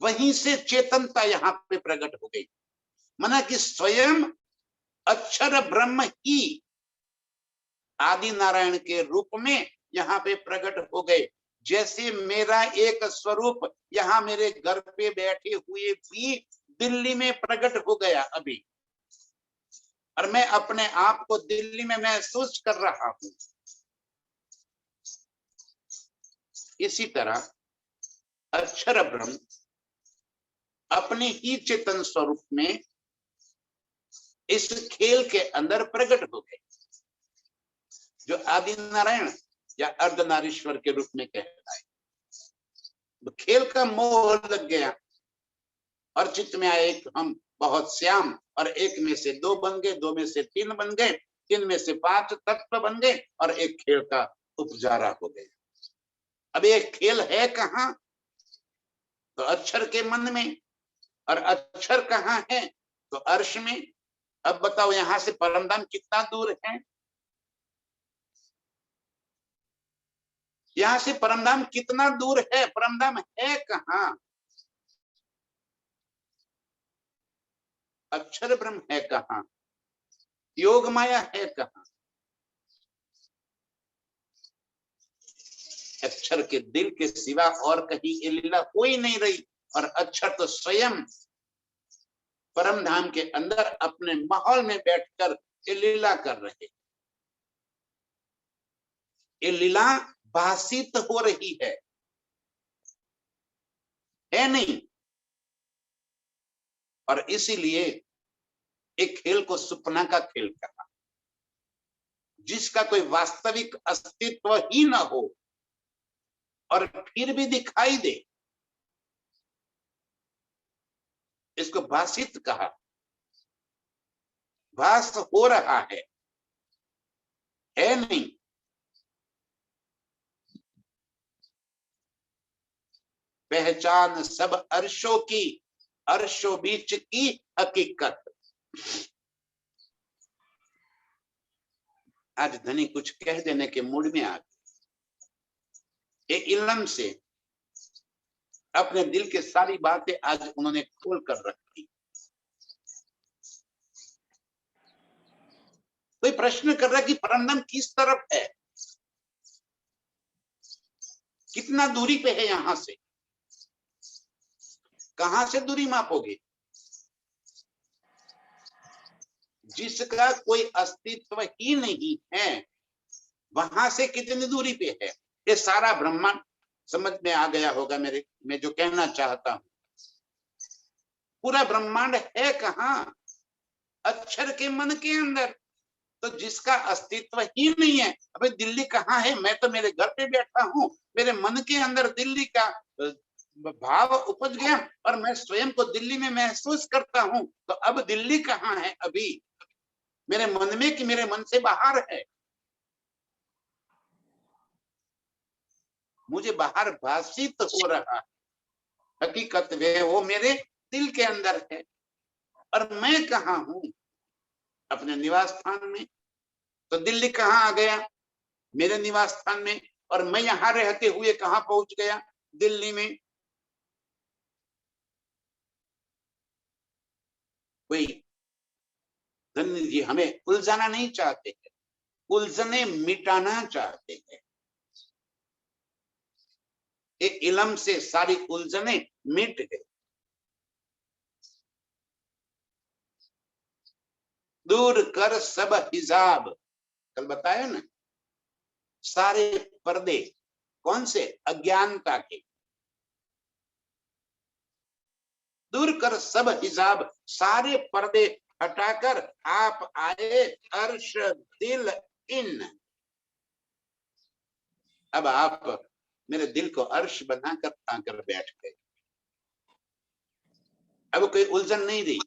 वहीं से चेतनता यहाँ पे प्रकट हो गई। माना कि स्वयं अक्षर ब्रह्म ही आदि नारायण के रूप में यहाँ पे प्रकट हो गए। जैसे मेरा एक स्वरूप यहाँ मेरे घर पे बैठे हुए भी दिल्ली में प्रकट हो गया अभी, और मैं अपने आप को दिल्ली में महसूस कर रहा हूं। इसी तरह अक्षर ब्रह्म अपने ही चेतन स्वरूप में इस खेल के अंदर प्रकट हो गए, जो आदि नारायण या अर्धनारीश्वर के रूप में कहलाए। तो खेल का मोह लग गया और चित्त में आए एक हम बहुत श्याम, और एक में से दो बन गए, दो में से तीन बन गए, तीन में से पांच तत्व बन गए और एक खेल का उपजारा हो गया। अब एक खेल है कहाँ? तो अक्षर के मन में। और अक्षर कहाँ है? तो अर्श में। अब बताओ यहां से परमधाम कितना दूर है? यहां से परमधाम कितना दूर है? परमधाम है कहाँ? अक्षर ब्रह्म है कहाँ? योग माया है कहाँ? अक्षर के दिल के सिवा और कहीं ये लीला कोई नहीं रही। और अक्षर तो स्वयं परम धाम के अंदर अपने माहौल में बैठकर ये लीला कर रहे। ये लीला भाषित हो रही है नहीं? और इसीलिए एक खेल को सुपना का खेल कहा, जिसका कोई वास्तविक अस्तित्व ही ना हो और फिर भी दिखाई दे, इसको भाषित कहा। भास हो रहा है नहीं? पहचान सब अर्शों की, अर्शों बीच की हकीकत। आज धनी कुछ कह देने के मूड में आ गए। एक इल्म से अपने दिल के सारी बातें आज उन्होंने खोल कर रखी। कोई प्रश्न कर रहा है कि परमधाम किस तरफ है, कितना दूरी पे है यहां से, कहां से दूरी मापोगे? जिसका कोई अस्तित्व ही नहीं है वहां से कितनी दूरी पे है? ये सारा ब्रह्मांड समझ में आ गया होगा मेरे, मैं जो कहना चाहता हूं। पूरा ब्रह्मांड है कहां? अक्षर के मन के अंदर। तो जिसका अस्तित्व ही नहीं है, अबे दिल्ली कहाँ है? मैं तो मेरे घर पे बैठा हूँ, मेरे मन के अंदर दिल्ली का भाव उपज गया और मैं स्वयं को दिल्ली में महसूस करता हूँ। तो अब दिल्ली कहाँ है? अभी मेरे मन में कि मेरे मन से बाहर है? मुझे बाहर भाषित हो रहा है, हकीकत वो मेरे दिल के अंदर है। और मैं कहाँ हूँ? अपने निवास स्थान में। तो दिल्ली कहाँ आ गया? मेरे निवास स्थान में। और मैं यहां रहते हुए कहां पहुंच गया? दिल्ली में। कोई धन्य जी हमें उलझाना नहीं चाहते हैं, उलझने मिटाना चाहते हैं। एक इल्म से सारी उलझने मिट गई। दूर कर सब हिजाब, कल बताया ना, सारे पर्दे कौन से? अज्ञानता के। दूर कर सब हिजाब, सारे पर्दे हटाकर आप आए अर्श दिल इन। अब आप मेरे दिल को अर्श बनाकर आकर बैठ गए। अब कोई उलझन नहीं रही,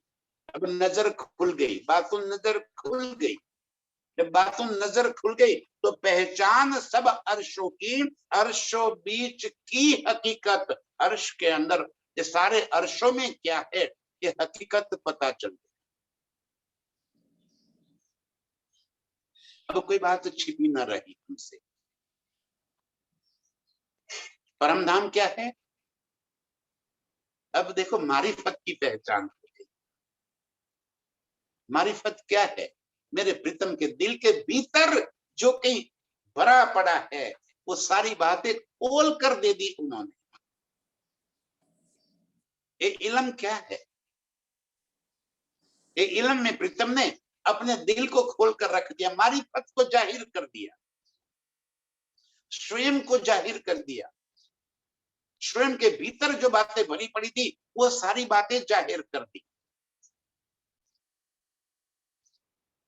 अब नजर खुल गई, बातों नजर खुल गई। जब बातों नजर खुल गई तो पहचान सब अर्शों की, अर्शों बीच की हकीकत। अर्श के अंदर ये सारे अर्शों में क्या है, ये हकीकत पता चल गई। अब कोई बात छिपी न रही हमसे। परमधाम क्या है? अब देखो मारिफत की पहचान हो गई। मारिफत क्या है? मेरे प्रीतम के दिल के भीतर जो कहीं भरा पड़ा है वो सारी बातें खोल कर दे दी उन्होंने। ये इल्म क्या है? ये इल्म में प्रीतम ने अपने दिल को खोल कर रख दिया, मारिफत को जाहिर कर दिया, स्वयं को जाहिर कर दिया। स्वयं के भीतर जो बातें भरी पड़ी थी वो सारी बातें जाहिर कर दी।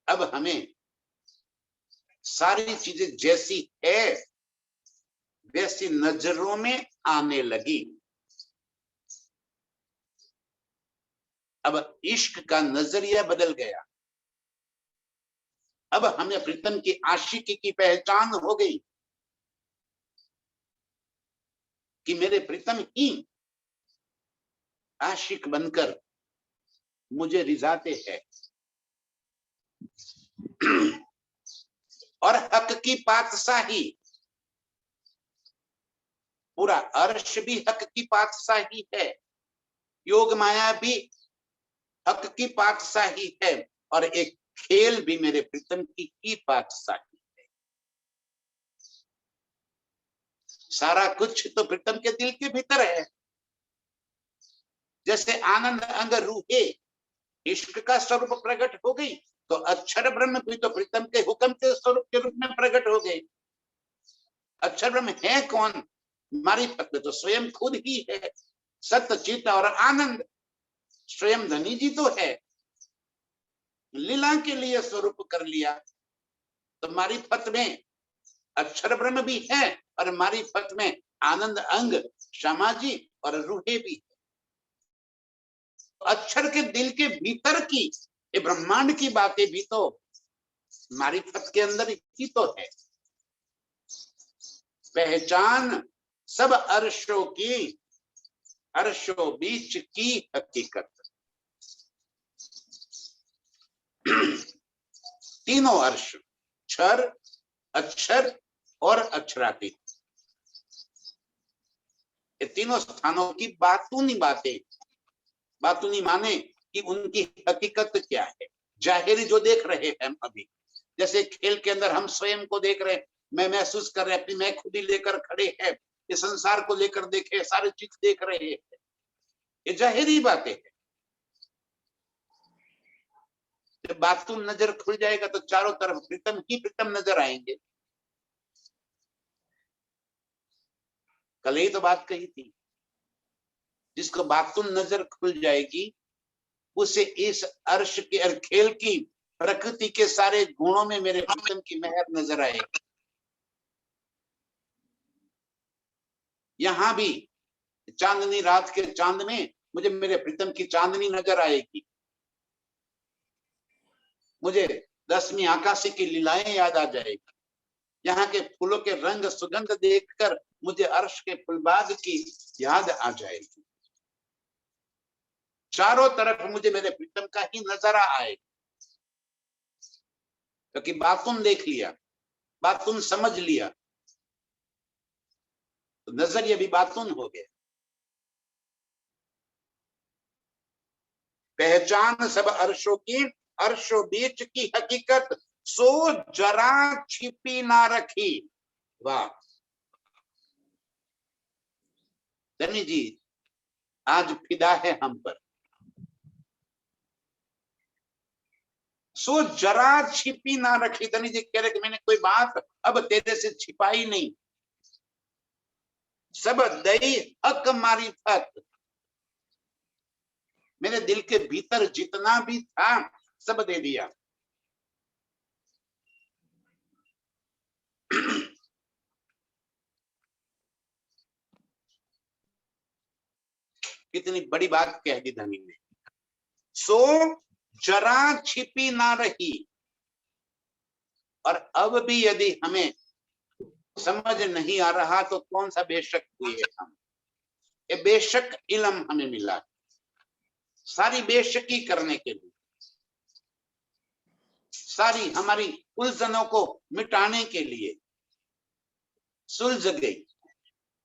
अब हमें सारी चीजें जैसी है वैसी नजरों में आने लगी। अब इश्क का नजरिया बदल गया। अब हमें प्रीतम की आशिकी की पहचान हो गई कि मेरे प्रीतम ही आशिक बनकर मुझे रिझाते हैं। और हक की पातशाही, पूरा अर्श भी हक की पातशाही है, योग माया भी हक की पातशाही है, और एक खेल भी मेरे प्रीतम की ही पातशाही है। सारा कुछ तो प्रीतम के दिल के भीतर है। जैसे आनंद अंग रूहे इश्क का स्वरूप प्रकट हो गई, तो अक्षर ब्रह्म भी तो प्रीतम के हुक्म के स्वरूप के रूप में प्रकट हो गई। अक्षर ब्रह्म है कौन? मारिफत में तो स्वयं खुद ही है, सत्य चित और आनंद। स्वयं धनी जी तो है, लीला के लिए स्वरूप कर लिया। तो मारिफत में अक्षर ब्रह्म भी है और मारिफत में आनंद अंग श्यामा जी और रूहे भी है। अक्षर के दिल के भीतर की ये ब्रह्मांड की बातें भी तो मारिफत के अंदर ही तो है। पहचान सब अर्शों की, अर्शों बीच की हकीकत। तीनों अर्श, क्षर, अक्षर और अक्षरातीत, ये तीनों स्थानों की बातूनी बातें, बातूनी माने कि उनकी हकीकत क्या है, जाहिरी जो देख रहे हैं हम अभी, जैसे खेल के अंदर हम स्वयं को देख रहे हैं, मैं महसूस कर रहे हैं, अपनी मैं खुद ही लेकर खड़े हैं, ये संसार को लेकर देखे, सारी चीज देख रहे हैं, ये जाहिरी बातें हैं। जब बातून नजर खुल जाएगा तो चारों तरफ प्रीतम ही प्रीतम नजर आएंगे। कल ही तो बात कही थी, जिसको बातून नजर खुल जाएगी उसे इस अर्श के और खेल की प्रकृति के सारे गुणों में मेरे प्रीतम की मेहर नजर आएगी। यहां भी चांदनी रात के चांद में मुझे मेरे प्रीतम की चांदनी नजर आएगी, मुझे 10वीं आकाशी की लीलाएं याद आ जाएगी, यहाँ के फूलों के रंग सुगंध देखकर मुझे अर्श के फुलबाग की याद आ जाएगी। चारों तरफ मुझे मेरे प्रीतम का ही नजारा आएगा, क्योंकि बातून देख लिया, बातून समझ लिया, तो नजरिया भी बातून हो गया। पहचान सब अर्शों की, अर्शों बीच की हकीकत, सो जरा छिपी ना रखी। वाह धनी जी, आज फिदा है हम पर। सो जरा छिपी ना रखी, धनी जी कह रहे कि मैंने कोई बात अब तेरे से छिपाई नहीं, सब दई हक मारी फत, मेरे दिल के भीतर जितना भी था सब दे दिया। कितनी बड़ी बात कह दी धनी ने, सो जरा छिपी ना रही। और अब भी यदि हमें समझ नहीं आ रहा तो कौन सा बेशक हुए हम, ये बेशक इल्म हमें मिला सारी बेशकी करने के लिए, सारी हमारी उलझनों को मिटाने के लिए। सुलझ गई,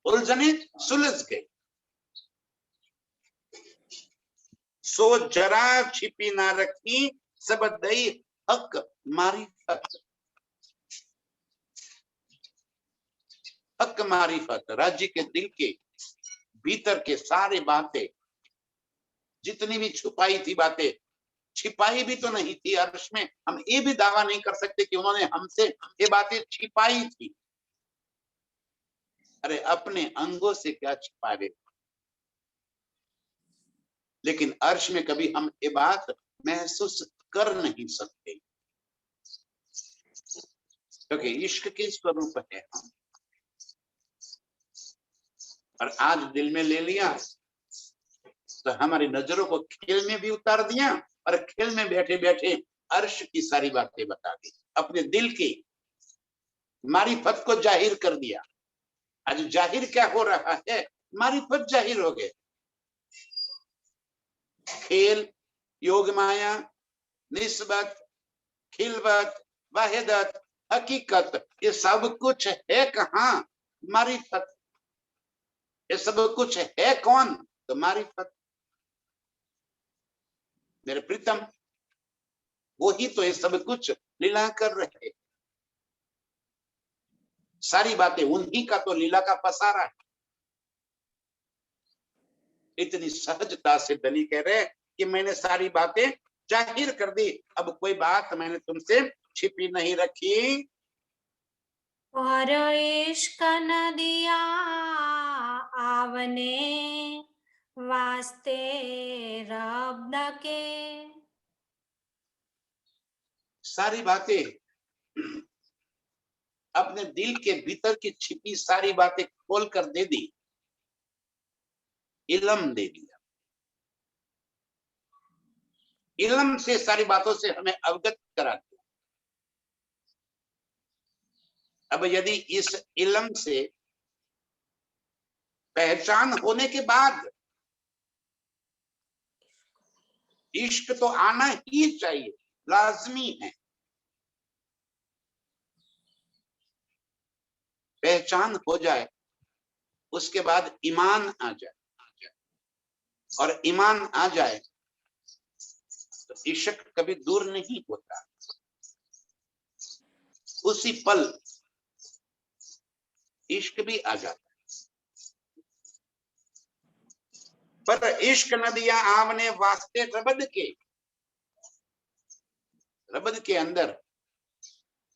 उलझने सुलझ गई। सो जरा छिपी ना रखी, सब दई हक मारिफत, हक मारिफत, राज्य के दिल के भीतर के सारे बातें, जितनी भी छुपाई थी बातें, छिपाई भी तो नहीं थी अर्श में, हम ये भी दावा नहीं कर सकते कि उन्होंने हमसे ये बातें छिपाई थी। अरे अपने अंगों से क्या छिपा रहे, लेकिन अर्श में कभी हम ये बात महसूस कर नहीं सकते, क्योंकि इश्क के स्वरूप है हम। और आज दिल में ले लिया तो हमारी नजरों को खेल में भी उतार दिया, और खेल में बैठे बैठे अर्श की सारी बातें बता दी, अपने दिल की मारिफत को जाहिर कर दिया। आज जाहिर क्या हो रहा है, मारिफत जाहिर हो गए। खेल, योग माया, निस्बत, खिलवत, वाहिदत, हकीकत, ये सब कुछ है कहाँ, मारिफत। ये सब कुछ है कौन, तो मारिफत, मेरे प्रीतम, वो ही तो ये सब कुछ लीला कर रहे। सारी बातें उन्हीं का तो लीला का पसारा है। इतनी सहजता से दली कह रहे कि मैंने सारी बातें जाहिर कर दी, अब कोई बात मैंने तुमसे छिपी नहीं रखी। और इश्क नदिया आवने वास्ते रब के, सारी बातें अपने दिल के भीतर की छिपी सारी बातें खोल कर दे दी, इल्म दे दिया। इल्म से सारी बातों से हमें अवगत करा दिया। अब यदि इस इल्म से पहचान होने के बाद इश्क तो आना ही चाहिए, लाजमी है। पहचान हो जाए उसके बाद ईमान आ जाए, और ईमान आ जाए तो इश्क कभी दूर नहीं होता, उसी पल इश्क भी आ जाता है। पर इश्क नदियां आवने वास्ते रबद के अंदर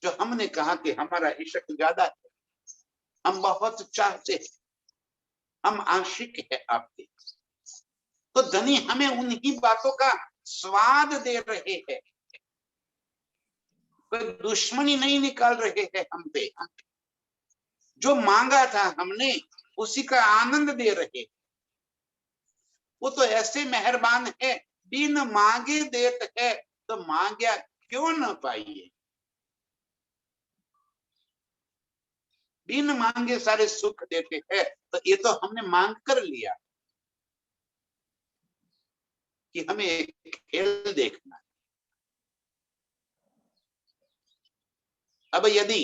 जो हमने कहा कि हमारा इश्क ज्यादा है, हम बहुत चाहते हैं, हम आशिक है आपके, तो धनी हमें उन्हीं बातों का स्वाद दे रहे हैं, कोई दुश्मनी नहीं निकाल रहे हैं हम पे। जो मांगा था हमने उसी का आनंद दे रहे। वो तो ऐसे मेहरबान है, बिन मांगे देत है, तो मांगया क्यों न पाइए। बिन मांगे सारे सुख देते हैं, तो ये तो हमने मांग कर लिया कि हमें एक खेल देखना है। अब यदि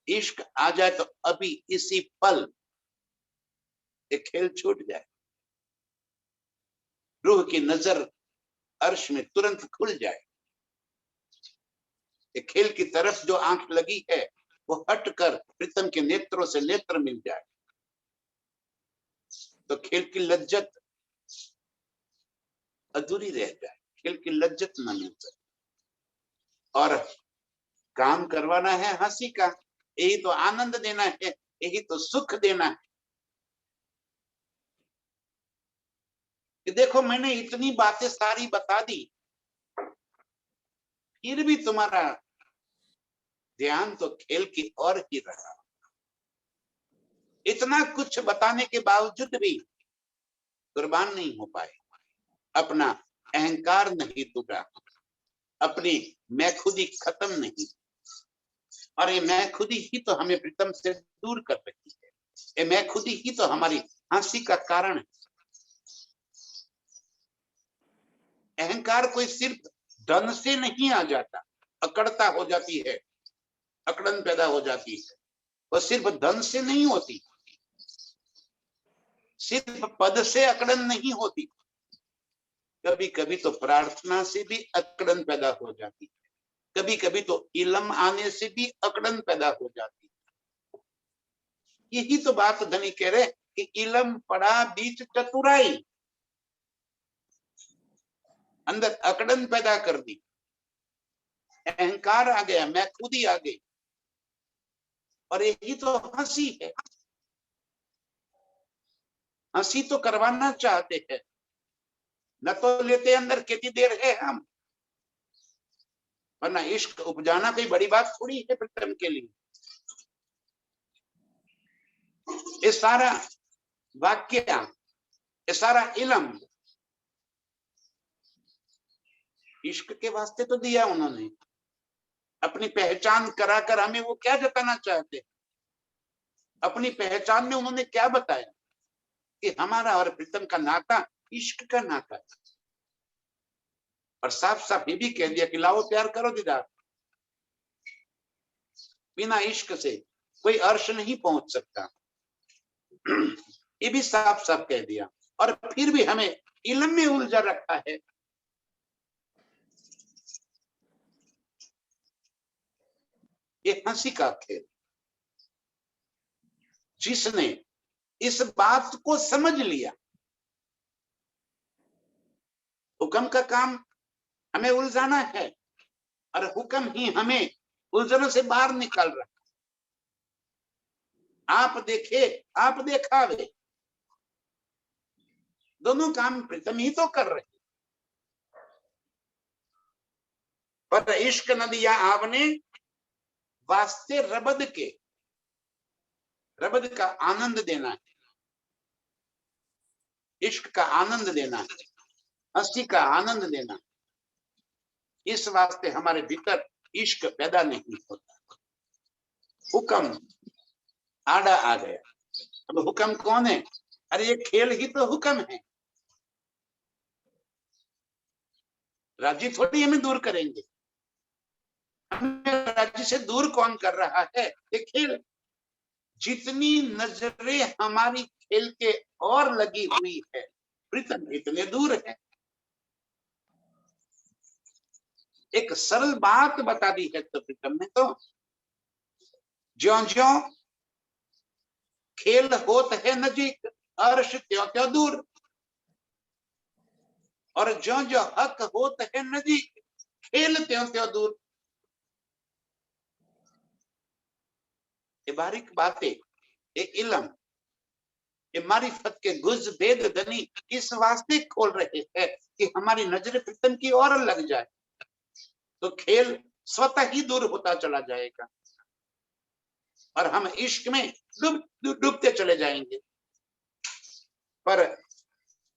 इश्क आ जाए तो अभी इसी पल एक खेल छूट जाए, रूह की नजर अर्श में तुरंत खुल जाए, एक खेल की तरफ जो आंख लगी है वो हटकर प्रीतम के नेत्रों से नेत्र मिल जाए, तो खेल की लज्जत अधूरी रह जाए, खेल की लज्जत न मिल सके। और काम करवाना है हंसी का, यही तो आनंद देना है, यही तो सुख देना है। कि देखो मैंने इतनी बातें सारी बता दी, फिर भी तुम्हारा ध्यान तो खेल की ओर ही रहा। इतना कुछ बताने के बावजूद भी कुर्बान नहीं हो पाए, अपना अहंकार नहीं टूटा, अपनी मैं खुदी खत्म नहीं। और ये मैं खुदी ही तो हमें प्रीतम से दूर कर रही है, ये मैं खुदी ही तो हमारी हंसी का कारण है। अहंकार कोई सिर्फ धन से नहीं आ जाता, अकड़ता हो जाती है, अकड़न पैदा हो जाती है। वो सिर्फ धन से नहीं होती, सिर्फ पद से अकड़न नहीं होती, कभी कभी तो प्रार्थना से भी अकड़न पैदा हो जाती है, कभी कभी तो इल्म आने से भी अकड़न पैदा हो जाती है। यही तो बात धनी कह रहे कि इल्म पड़ा बीच चतुराई, अंदर अकड़न पैदा कर दी, अहंकार आ गया, मैं खुद ही आ गई। और यही तो हंसी है, हंसी तो करवाना चाहते हैं, न तो लेते अंदर कितनी देर है हम, वरना इश्क उपजाना कोई बड़ी बात थोड़ी है प्रीतम के लिए। ये सारा वाक्य, ये सारा इल्म इश्क के वास्ते तो दिया उन्होंने। अपनी पहचान कराकर हमें वो क्या जताना चाहते, अपनी पहचान में उन्होंने क्या बताया कि हमारा और प्रीतम का नाता इश्क का नाता है। और साफ साफ ये भी कह दिया कि लाओ प्यार करो दीदार, बिना इश्क से कोई अर्श नहीं पहुंच सकता। ये भी साफ साफ कह दिया, और फिर भी हमें इल्म में उलझा रखा है। ये हंसी का खेल। जिसने इस बात को समझ लिया, हुक्म का काम हमें उलझाना है और हुक्म ही हमें उलझनों से बाहर निकाल रहा। आप देखे आप देखावे, दोनों काम प्रीतम ही तो कर रहे। पर इश्क नदियां आवने वास्ते रबद के, रबद का आनंद देना है, इश्क का आनंद देना है, हंसी का आनंद देना है। इस वास्ते हमारे भीतर इश्क पैदा नहीं होता। हुक्म आड़ा आ गया। अब हुक्म कौन है? अरे ये खेल ही तो हुक्म है। राज्य थोड़ी हमें दूर करेंगे। हमें राज्य से दूर कौन कर रहा है? ये खेल। जितनी नजरें हमारी खेल के और लगी हुई है, प्रीतम इतने दूर है। एक सरल बात बता दी है तो प्रीतम ने, तो ज्यो ज्यो खेल होत है नजीक, अर्श त्यों त्यों दूर। और ज्यो ज्यो हक होत है नजीक, खेल त्यों त्यों दूर। ये बारीक बातें, ये इल्म, ये मारिफत के गुज भेद धनी इस वास्ते खोल रहे हैं कि हमारी नजर प्रीतम की ओर लग जाए, तो खेल स्वतः ही दूर होता चला जाएगा और हम इश्क में डूबते चले जाएंगे। पर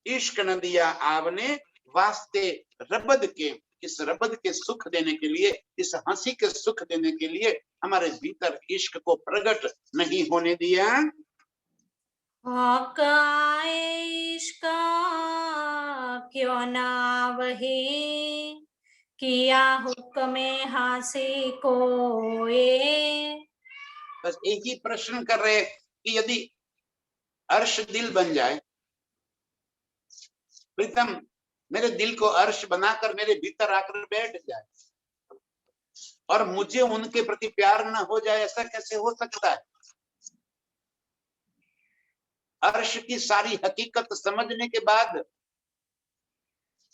इश्क न दिया आपने वास्ते रबद के, इस रबद के सुख देने के लिए, इस हंसी के सुख देने के लिए हमारे भीतर इश्क को प्रकट नहीं होने दिया। हक आए इश्क क्यों ना वही, किया हुक्म हासे कोए। बस एक ही प्रश्न कर रहे कि यदि अर्श दिल बन जाए, प्रीतम मेरे दिल को अर्श बनाकर मेरे भीतर आकर बैठ जाए और मुझे उनके प्रति प्यार न हो जाए, ऐसा कैसे हो सकता है? अर्श की सारी हकीकत समझने के बाद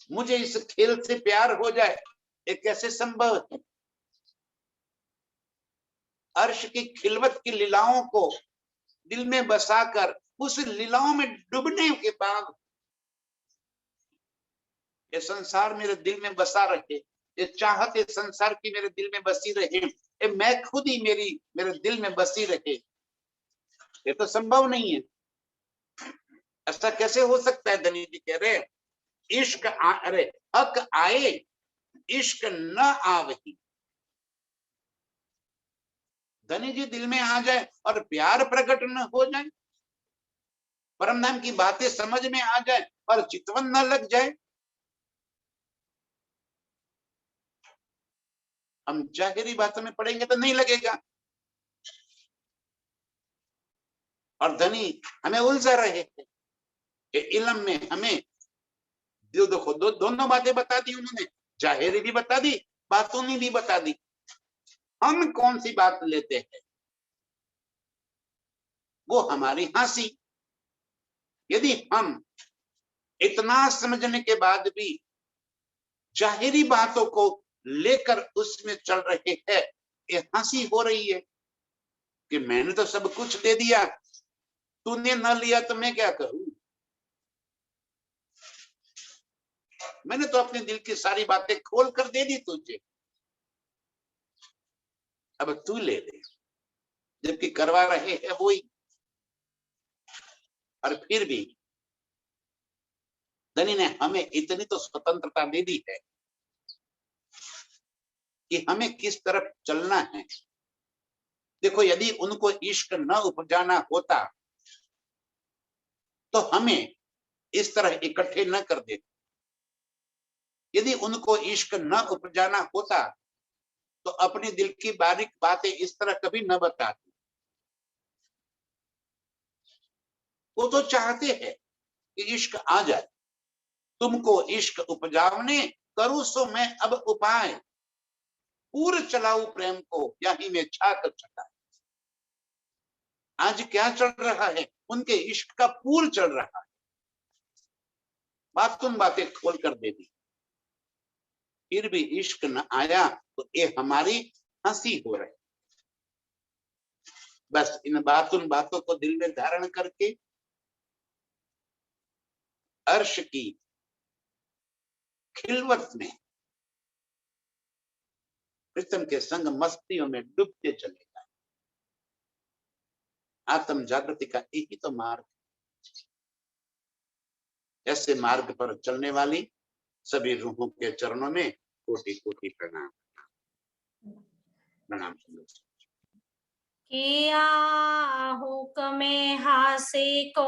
मुझे इस खेल से प्यार हो जाए, ये कैसे संभव है? अर्श की खिलवत की लीलाओं को दिल में बसाकर उस लीलाओं में डूबने के बाद ये संसार मेरे दिल में बसा रहे, ये चाहत ये संसार की मेरे दिल में बसी रहे, ये मैं खुद ही मेरे दिल में बसी रहे, ये तो संभव नहीं है। ऐसा कैसे हो सकता है? धनी जी कह रहे इश्क अरे हक आए इश्क न आवही। धनी जी दिल में आ जाए और प्यार प्रकट न हो जाए, परम धाम की बातें समझ में आ जाए और चितवन न लग जाए, हम जाहिरी बातों में पढ़ेंगे तो नहीं लगेगा। और धनी हमें उलझा रहे थे कि इल्म में हमें देखो दोनों बातें बता दी उन्होंने, जाहिरी भी बता दी, बातूनी भी बता दी। हम कौन सी बात लेते हैं? वो हमारी हंसी। यदि हम इतना समझने के बाद भी जाहिरी बातों को लेकर उसमें चल रहे हैं, ये हंसी हो रही है कि मैंने तो सब कुछ दे दिया, तूने न लिया तो मैं क्या करूं? मैंने तो अपने दिल की सारी बातें खोल कर दे दी तुझे, अब तू ले ले, जबकि करवा रहे हैं वही। और फिर भी धनी ने हमें इतनी तो स्वतंत्रता दे दी है कि हमें किस तरफ चलना है। देखो यदि उनको इश्क न उपजाना होता तो हमें इस तरह इकट्ठे न कर देते। यदि उनको इश्क न उपजाना होता तो अपने दिल की बारीक बातें इस तरह कभी न बताते। वो तो चाहते हैं कि इश्क आ जाए, तुमको इश्क उपजावने करूं सो मैं अब उपाय, पूर चलाऊ प्रेम को यही में छाक छटाए। आज क्या चल रहा है? उनके इश्क का पूर चल रहा है। बातें खोल कर दे दी, फिर भी इश्क न आया तो ये हमारी हंसी हो रही। बस इन बातों को दिल में धारण करके अर्श की खिलवत में प्रीतम के संग मस्तियों में डूबते चले जाए। आत्म जागृति का यही तो मार्ग। ऐसे मार्ग पर चलने वाली सभी रूहों के चरणों में कोटि कोटि प्रणाम। प्रणाम। किया हुक्म हासे को